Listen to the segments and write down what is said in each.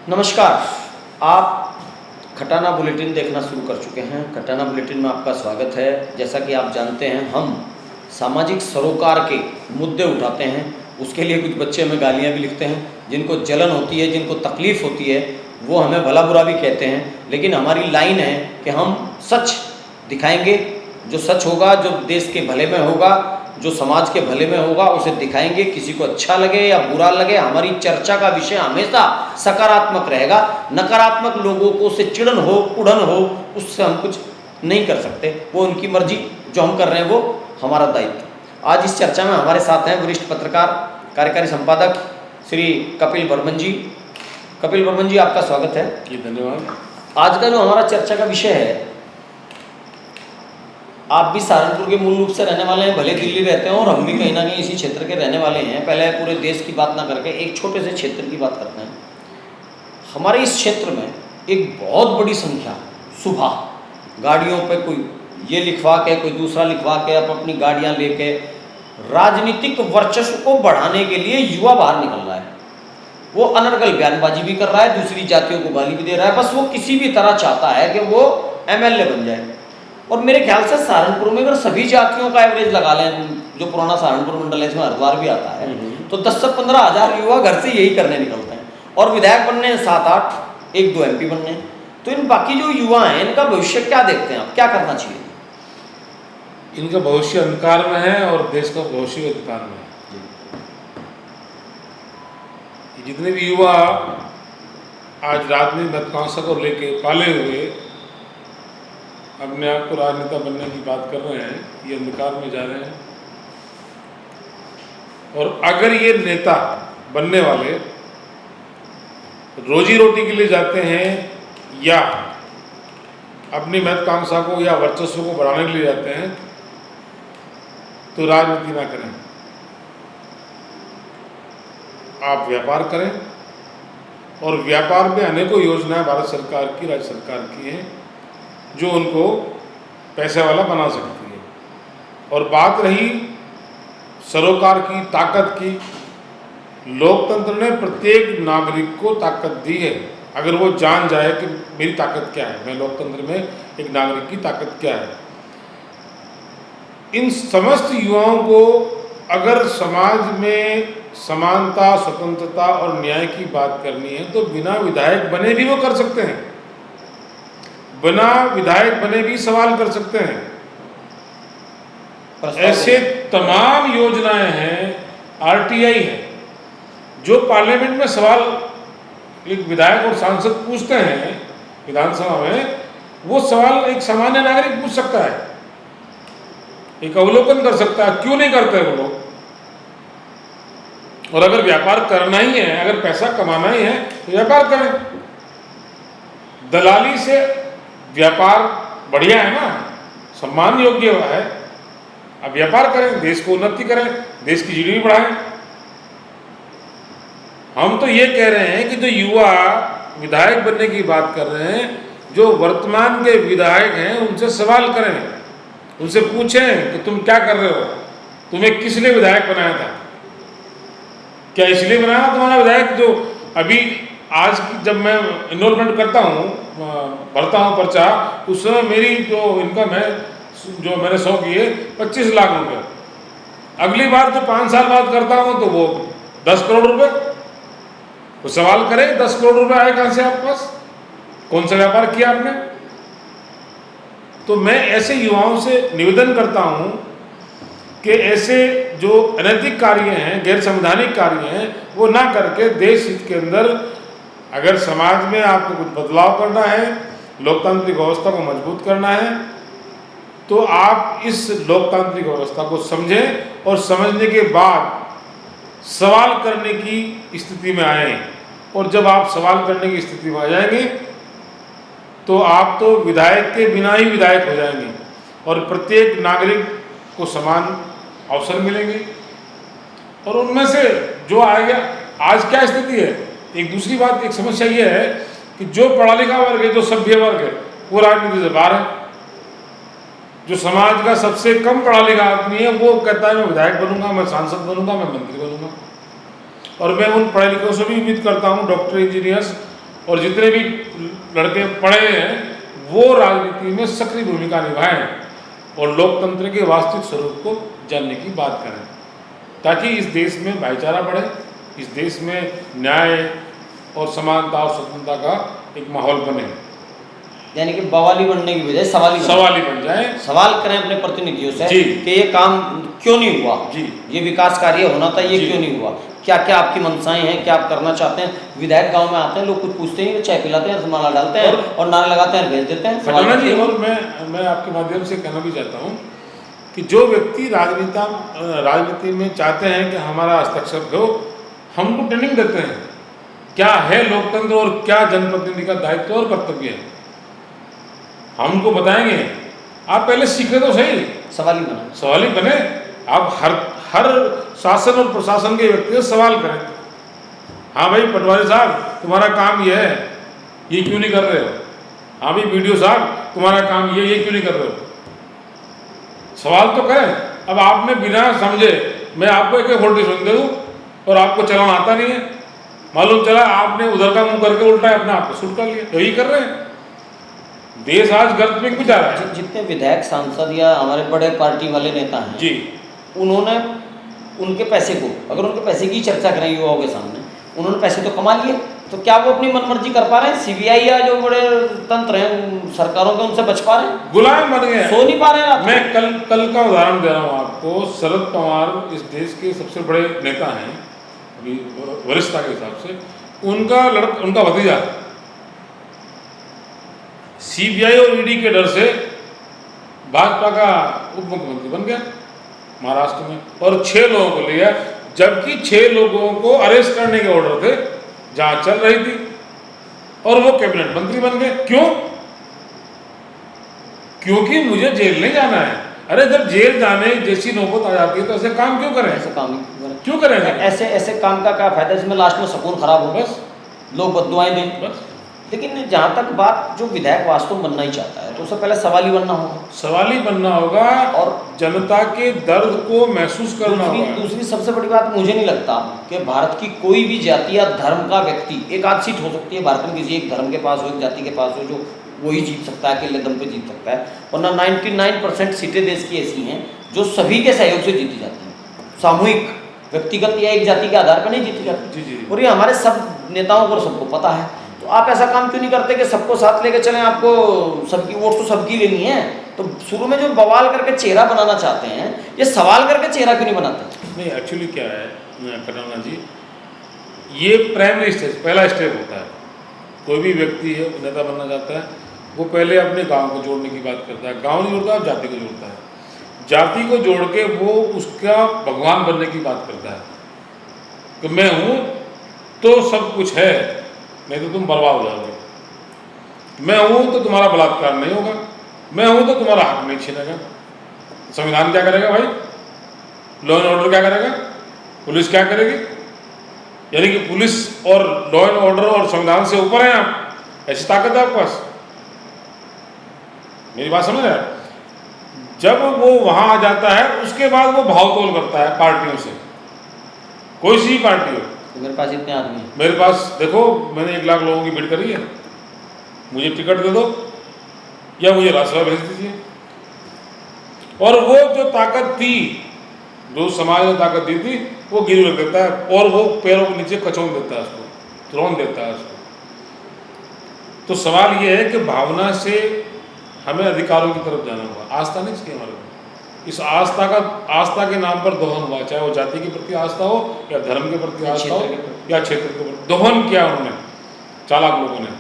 नमस्कार। आप खटाना बुलेटिन देखना शुरू कर चुके हैं। खटाना बुलेटिन में आपका स्वागत है। जैसा कि आप जानते हैं, हम सामाजिक सरोकार के मुद्दे उठाते हैं। उसके लिए कुछ बच्चे हमें गालियाँ भी लिखते हैं, जिनको जलन होती है, जिनको तकलीफ़ होती है, वो हमें भला बुरा भी कहते हैं। लेकिन हमारी लाइन है कि हम सच दिखाएंगे। जो सच होगा, जो देश के भले में होगा, जो समाज के भले में होगा, उसे दिखाएंगे। किसी को अच्छा लगे या बुरा लगे, हमारी चर्चा का विषय हमेशा सकारात्मक रहेगा। नकारात्मक लोगों को से चिड़न हो, उड़न हो, उससे हम कुछ नहीं कर सकते। वो उनकी मर्जी, जो हम कर रहे हैं वो हमारा दायित्व। आज इस चर्चा में हमारे साथ हैं वरिष्ठ पत्रकार, कार्यकारी संपादक श्री कपिल वर्मन जी। कपिल वर्मन जी, आपका स्वागत है जी। धन्यवाद। आज का जो हमारा चर्चा का विषय है, आप भी सहारनपुर के मूल रूप से रहने वाले हैं, भले दिल्ली रहते हैं, और हम भी कहीं ना कहीं इसी क्षेत्र के रहने वाले हैं। पहले पूरे देश की बात ना करके एक छोटे से क्षेत्र की बात करते हैं। हमारे इस क्षेत्र में एक बहुत बड़ी संख्या सुबह गाड़ियों पे कोई ये लिखवा के, कोई दूसरा लिखवा के, आप अपनी गाड़ियां लेके राजनीतिक वर्चस्व को बढ़ाने के लिए युवा बाहर निकल रहा है। वो अनर्गल बयानबाजी भी कर रहा है, दूसरी जातियों को गाली भी दे रहा है। बस वो किसी भी तरह चाहता है कि वो MLA बन जाए। और मेरे ख्याल से सहारनपुर में अगर सभी जातियों का एवरेज लगा लें, जो पुराना सहारनपुर मंडल है, इसमें हरिद्वार भी आता है, तो 10 से 15 हज़ार युवा घर से यही करने निकलते हैं। और विधायक बनने हैं 7-8, 1-2 MP बनने हैं। तो इन बाकी जो युवा हैं, इनका भविष्य क्या देखते हैं आप, क्या करना चाहिए? इनका भविष्य अंधकार में है और देश का भविष्य अंधकार में है। जितने भी युवा आज राजनीतिक महत्वाकांक्षा को लेके पाले हुए अपने आप को राजनेता बनने की बात कर रहे हैं, ये अंधकार में जा रहे हैं। और अगर ये नेता बनने वाले रोजी रोटी के लिए जाते हैं या अपनी महत्वाकांक्षा को या वर्चस्व को बढ़ाने के लिए जाते हैं, तो राजनीति ना करें, आप व्यापार करें। और व्यापार में अनेकों योजनाएं भारत सरकार की, राज्य सरकार की हैं, जो उनको पैसे वाला बना सकती है। और बात रही सरोकार की, ताकत की, लोकतंत्र ने प्रत्येक नागरिक को ताकत दी है। अगर वो जान जाए कि मेरी ताकत क्या है, मैं लोकतंत्र में एक नागरिक की ताकत क्या है। इन समस्त युवाओं को अगर समाज में समानता, स्वतंत्रता और न्याय की बात करनी है, तो बिना विधायक बने भी वो कर सकते हैं। बिना विधायक बने भी सवाल कर सकते हैं। ऐसे तमाम योजनाएं हैं, RTI है, जो पार्लियामेंट में सवाल एक विधायक और सांसद पूछते हैं विधानसभा में, वो सवाल एक सामान्य नागरिक पूछ सकता है, एक अवलोकन कर सकता है। क्यों नहीं करते वो लोग? और अगर व्यापार करना ही है, अगर पैसा कमाना ही है, तो व्यापार करें। दलाली से व्यापार बढ़िया है ना, सम्मान योग्य है। अब व्यापार करें, देश को उन्नति करें, देश की GDP बढ़ाएं। हम तो ये कह रहे हैं कि जो युवा विधायक बनने की बात कर रहे हैं, जो वर्तमान के विधायक हैं, उनसे सवाल करें, उनसे पूछें कि तुम क्या कर रहे हो, तुम्हें किस लिए विधायक बनाया था? क्या इसलिए बनाया तुम्हारा विधायक? जो अभी आज जब मैं इनरोलमेंट करता हूँ, भरता हूँ पर्चा, उस समय मेरी जो इनकम है, जो मैंने 100 किए, 25 लाख रुपए। अगली बार जो 5 साल बाद करता हूँ तो वो 10 करोड़ रुपए। तो सवाल करें, 10 करोड़ रुपए आए कहाँ से आपके पास? कौन सा व्यापार किया आपने? तो मैं ऐसे युवाओं से निवेदन करता हूँ कि ऐसे जो अनैतिक कार्य हैं, गैर संवैधानिक कार्य हैं, वो ना करके देश हित के अंदर, अगर समाज में आपको कुछ बदलाव करना है, लोकतांत्रिक व्यवस्था को मजबूत करना है, तो आप इस लोकतांत्रिक व्यवस्था को समझें और समझने के बाद सवाल करने की स्थिति में आएं। और जब आप सवाल करने की स्थिति में आ जाएंगे, तो आप तो विधायक के बिना ही विधायक हो जाएंगे और प्रत्येक नागरिक को समान अवसर मिलेंगे। और उनमें से जो आएगा, आज क्या स्थिति है, एक दूसरी बात, एक समस्या ये है कि जो पढ़ा लिखा वर्ग है, जो सभ्य वर्ग है, वो राजनीति से बाहर है। जो समाज का सबसे कम पढ़ा लिखा आदमी है, वो कहता है मैं विधायक बनूंगा, मैं सांसद बनूंगा, मैं मंत्री बनूंगा। और मैं उन पढ़े लिखों से भी उम्मीद करता हूँ, डॉक्टर, इंजीनियर्स और जितने भी लड़के पढ़े हैं वो राजनीति में सक्रिय भूमिका निभाएं और लोकतंत्र के वास्तविक स्वरूप को जानने की बात करें, ताकि इस देश में भाईचारा बढ़े, इस देश में न्याय और समानता और स्वतंत्रता का एक माहौल बने। यानी कि बवाली बनने की बजाय सवाली बन जाए, सवाल करें अपने प्रतिनिधियों से जी कि ये काम क्यों नहीं हुआ जी, ये विकास कार्य होना था, ये जी क्यों नहीं हुआ, क्या क्या आपकी मंशाएं हैं, क्या आप करना चाहते हैं। विधायक गांव में आते हैं, लोग कुछ पूछते नहीं, चाय पिलाते हैं, माला डालते हैं और नारे लगाते हैं, भेज देते हैं। खटाना जी, और मैं आपके माध्यम से कहना भी चाहता हूँ कि जो व्यक्ति राजनीति में चाहते हैं कि हमारा हस्तक्षेप हो, हमको ट्रेनिंग देते हैं क्या है लोकतंत्र और क्या जनप्रतिनिधि का दायित्व और कर्तव्य है, हमको बताएंगे। आप पहले सीखे तो सही, सवाली बने। आप हर शासन और प्रशासन के व्यक्ति से सवाल करें, हाँ भाई पटवारी साहब तुम्हारा काम ये है, ये क्यों नहीं कर रहे हो, हाँ भाई वीडियो साहब तुम्हारा काम ये क्यों नहीं कर रहे हो, सवाल तो करें। अब आपने बिना समझे मैं आपको एक वोल्टेज सुन दे दूँ और आपको चलाना आता नहीं है, मालूम चला आपने उधर का मुंह करके उल्टा अपने आप को शूट कर लिया, यही कर रहे हैं। देश आज गर्त में भी जा रहा है। जितने विधायक सांसद या हमारे बड़े पार्टी वाले नेता हैं जी, उन्होंने उनके पैसे को, अगर उनके पैसे की चर्चा करें युवाओं के सामने, उन्होंने पैसे तो कमा लिए, तो क्या वो अपनी मनमर्जी कर पा रहे हैं? सीबीआई या जो बड़े तंत्र हैं सरकारों के, उनसे बच पा रहे हैं? गुलाम बन गए, सो नहीं पा रहे हैं। मैं कल का उदाहरण दे रहा हूँ आपको। शरद पवार इस देश के सबसे बड़े नेता हैं अभी वरिष्ठता के हिसाब से, उनका भतीजा सीबीआई और ईडी के डर से भाजपा का उप मुख्यमंत्री बन गया महाराष्ट्र में, और 6 लोगों को लिया, जबकि 6 लोगों को अरेस्ट करने के ऑर्डर थे, जांच चल रही थी, और वो कैबिनेट मंत्री बन गए। क्यों? क्योंकि मुझे जेल नहीं जाना है। अरे जब जेल जाने जैसी नौबत आ जाती है तो ऐसे काम क्यों करें? क्यों करें? ऐसे काम का क्या फायदा, इसमें लास्ट में सुकून खराब हो, बस लोग बददुआएं दें बस। लेकिन जहाँ तक बात, जो विधायक वास्तव में बनना ही चाहता है तो उससे पहले सवाली बनना होगा और जनता के दर्द को महसूस करना होगा। दूसरी सबसे बड़ी बात, मुझे नहीं लगता कि भारत की कोई भी जाति या धर्म का व्यक्ति, एक आध सीट हो सकती है भारत में किसी एक धर्म के पास हो, एक जाति के पास हो, जो वही जीत सकता है, अकेले दम पे जीत सकता है, वरना 99% सीटें देश की ऐसी हैं जो सभी के सहयोग से जीती जाती हैं, सामूहिक, व्यक्तिगत या एक जाति के आधार पर नहीं जीती जाती। और ये हमारे सब नेताओं को सबको पता है। तो आप ऐसा काम क्यों नहीं करते कि सबको साथ लेके चलें? आपको सबकी वोट तो सबकी लेनी है, तो शुरू में जो बवाल करके चेहरा बनाना चाहते हैं, ये सवाल करके चेहरा क्यों नहीं बनाते? नहीं, एक्चुअली क्या है कटाना जी, ये प्राइमरी स्टेज, पहला स्टेप होता है। कोई भी व्यक्ति है नेता बनना चाहता है, वो पहले अपने गांव को जोड़ने की बात करता है, गांव नहीं जोड़ता, जाति को जोड़ता है, जाति को जोड़ के वो उसका भगवान बनने की बात करता है कि मैं हूँ तो सब कुछ है, नहीं तो तुम बर्बाद हो जाओगे, मैं हूँ तो तुम्हारा बलात्कार नहीं होगा, मैं हूँ तो तुम्हारा हक नहीं छीनेगा। संविधान क्या करेगा भाई? लॉ एंड ऑर्डर क्या करेगा? पुलिस क्या करेगी? यानी कि पुलिस और लॉ एंड ऑर्डर और संविधान से ऊपर हैं आप, ऐसी ताकत है आपके पास? मेरी बात समझ रहे हैं? जब वो वहां आ जाता है उसके बाद वो भावतोल करता है पार्टियों से, कोई सी पार्टी हो। तो मेरे पास इतने आदमी हैं, मेरे पास देखो मैंने 1 लाख लोगों की भीड़ करी है, मुझे टिकट दे दो या मुझे रास्ता भेज दीजिए। और वो जो ताकत थी, जो समाज ने ताकत दी थी, वो गिर रख देता है और वो पैरों के नीचे कचौन देता है, उसको तुरंत देता है उसको। तो सवाल ये है कि भावना से हमें अधिकारों की तरफ जाना होगा, आस्था नहीं चाहिए हमारे को। इस आस्था के नाम पर दोहन हुआ, चाहे वो जाति के प्रति आस्था हो या धर्म के प्रति आस्था हो या क्षेत्र के प्रति। दोहन किया उन्होंने चालाक लोगों ने,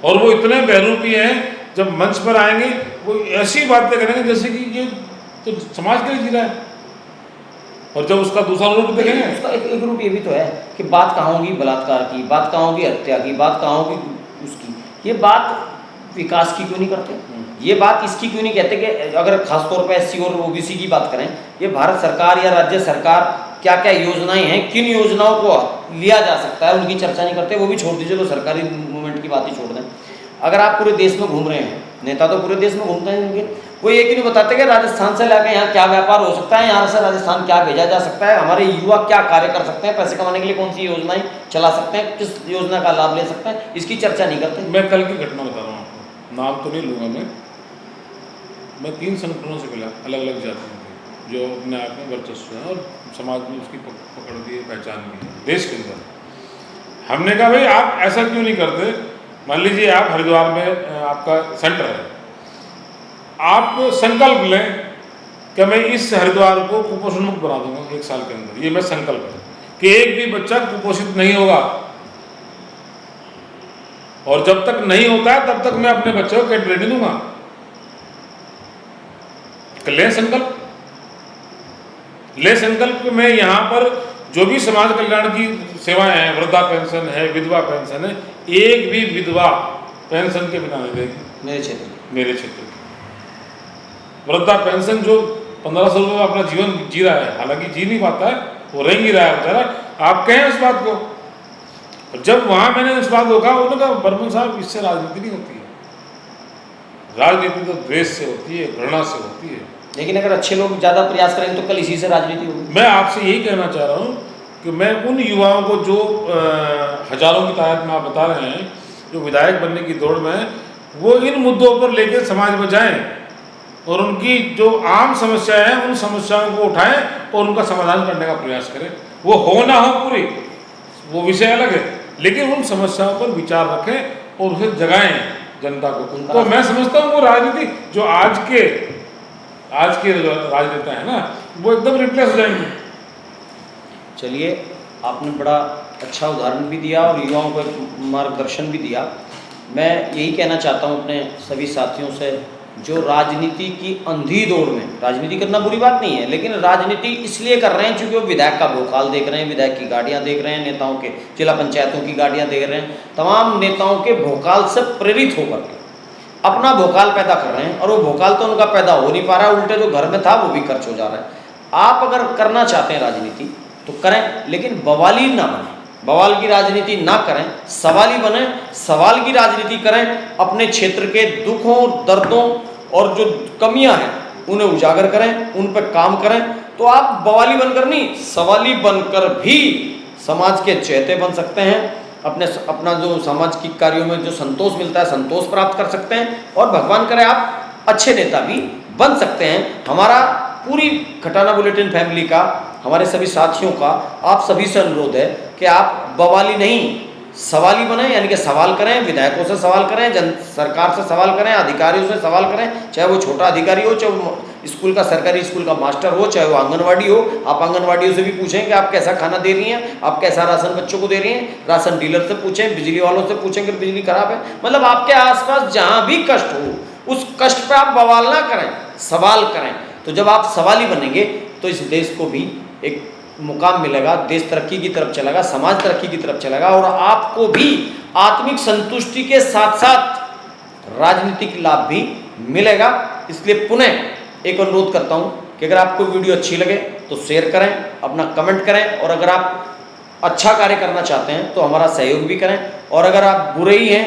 और वो इतने बहरूपी हैं, जब मंच पर आएंगे वो ऐसी बातें करेंगे जैसे कि ये तो समाज के लिए जी रहा है, और जब उसका दूसरा रूप देखेंगे, उसका एक रूप ये भी तो है कि बात कहाँ होगी बलात्कार की, बात कहाँ होगी हत्या की, बात कहाँ होगी उसकी, ये बात विकास की क्यों नहीं करते? ये बात इसकी क्यों नहीं कहते कि अगर खासतौर पर SC और OBC की बात करें, ये भारत सरकार या राज्य सरकार क्या क्या योजनाएं हैं, किन योजनाओं को लिया जा सकता है, उनकी चर्चा नहीं करते। वो भी छोड़ दीजिए, तो सरकारी मूवमेंट की बात ही छोड़ दें। अगर आप पूरे देश में घूम रहे हैं, नेता तो पूरे देश में घूमते हैं, वो ये क्यों नहीं बताते कि राजस्थान से लाकर यहाँ क्या व्यापार हो सकता है, यहाँ से राजस्थान क्या भेजा जा सकता है, हमारे युवा क्या कार्य कर सकते हैं, पैसे कमाने के लिए कौन सी योजनाएं चला सकते हैं, किस योजना का लाभ ले सकते हैं, इसकी चर्चा नहीं करते। मैं कल की घटना बता रहा हूँ आपको, नाम तो नहीं लूँगा मैं 3 संगठनों से मिला, अलग अलग जातियों के, जो अपने आप में वर्चस्व है और समाज में उसकी पकड़ दी है, पहचान दी है देश के अंदर। हमने कहा भाई आप ऐसा क्यों नहीं करते, मान लीजिए आप हरिद्वार में आपका सेंटर है, आप संकल्प लें कि मैं इस हरिद्वार को कुपोषण मुक्त बना दूंगा 1 साल के अंदर, ये मैं संकल्प है कि एक भी बच्चा कुपोषित नहीं होगा, और जब तक नहीं होता है तब तक मैं अपने बच्चों को कैडबरी नहीं दूंगा। ले संकल्प में यहाँ पर जो भी समाज कल्याण की सेवाएं हैं, वृद्धा पेंशन है, विधवा पेंशन है, एक भी विधवा पेंशन के बिना नहीं देगी मेरे क्षेत्र में। वृद्धा पेंशन जो 1500 रुपये में अपना जीवन जी रहा है, हालांकि जी नहीं पाता है, वो रह ही रहा है बेचारा, आप कहें उस बात को। जब वहाँ मैंने इस बात को कहा, उन्होंने कहा बर्मन साहब इससे राजनीति नहीं होती है, राजनीति तो द्वेष से होती है, घृणा से होती है। लेकिन अगर अच्छे लोग ज़्यादा प्रयास करेंगे तो कल इसी से राजनीति होगी। मैं आपसे यही कहना चाह रहा हूँ कि मैं उन युवाओं को जो हजारों की तादाद में आप बता रहे हैं जो विधायक बनने की दौड़ में है, वो इन मुद्दों पर लेकर समाज में जाएं और उनकी जो आम समस्याएं हैं उन समस्याओं को उठाएं और उनका समाधान करने का प्रयास करें। वो हो ना हो पूरी, वो विषय अलग है, लेकिन उन समस्याओं पर विचार रखें और उसे जगाएं जनता को। तो मैं समझता हूँ वो राजनीति जो आज के राजनेता है ना, वो एकदम रिप्लेस हो जाएंगे। चलिए, आपने बड़ा अच्छा उदाहरण भी दिया और युवाओं को एक मार्गदर्शन भी दिया। मैं यही कहना चाहता हूँ अपने सभी साथियों से, जो राजनीति की अंधी दौड़ में, राजनीति करना बुरी बात नहीं है, लेकिन राजनीति इसलिए कर रहे हैं क्योंकि वो विधायक का भोकाल देख रहे हैं, विधायक की गाड़ियाँ देख रहे हैं, नेताओं के जिला पंचायतों की गाड़ियाँ देख रहे हैं, तमाम नेताओं के भोकाल से प्रेरित होकर के अपना भोकाल पैदा कर रहे हैं, और वो भोकाल तो उनका पैदा हो नहीं पा रहा है, उल्टे जो घर में था वो भी खर्च हो जा रहा है। आप अगर करना चाहते हैं राजनीति तो करें, लेकिन बवाली ना बने, बवाल की राजनीति ना करें, सवाली बने, सवाल की राजनीति करें, अपने क्षेत्र के दुखों, दर्दों और जो कमियां हैं उन्हें उजागर करें, उन पर काम करें। तो आप बवाली बनकर नहीं, सवाली बनकर भी समाज के चहेते बन सकते हैं, अपना जो सामाजिक कार्यों में जो संतोष मिलता है संतोष प्राप्त कर सकते हैं, और भगवान करे आप अच्छे नेता भी बन सकते हैं। हमारा पूरी खटाना बुलेटिन फैमिली का, हमारे सभी साथियों का आप सभी से अनुरोध है कि आप बवाली नहीं सवाली बने, यानी कि सवाल करें, विधायकों से सवाल करें, सरकार से सवाल करें, अधिकारियों से सवाल करें, चाहे वो छोटा अधिकारी हो, चाहे वो स्कूल का सरकारी स्कूल का मास्टर हो, चाहे वो आंगनवाड़ी हो। आप आंगनवाड़ियों से भी पूछें कि आप कैसा खाना दे रही हैं, आप कैसा राशन बच्चों को दे रही हैं, राशन डीलर से पूछें, बिजली वालों से पूछें कि बिजली खराब है। मतलब आपके आसपास जहाँ भी कष्ट हो उस कष्ट पर आप बवाल ना करें, सवाल करें। तो जब आप सवाली बनेंगे तो इस देश को भी एक मुकाम मिलेगा, देश तरक्की की तरफ चलेगा, समाज तरक्की की तरफ चलेगा, और आपको भी आत्मिक संतुष्टि के साथ साथ राजनीतिक लाभ भी मिलेगा। इसलिए पुनः एक अनुरोध करता हूं कि अगर आपको वीडियो अच्छी लगे तो शेयर करें, अपना कमेंट करें, और अगर आप अच्छा कार्य करना चाहते हैं तो हमारा सहयोग भी करें, और अगर आप बुरे ही हैं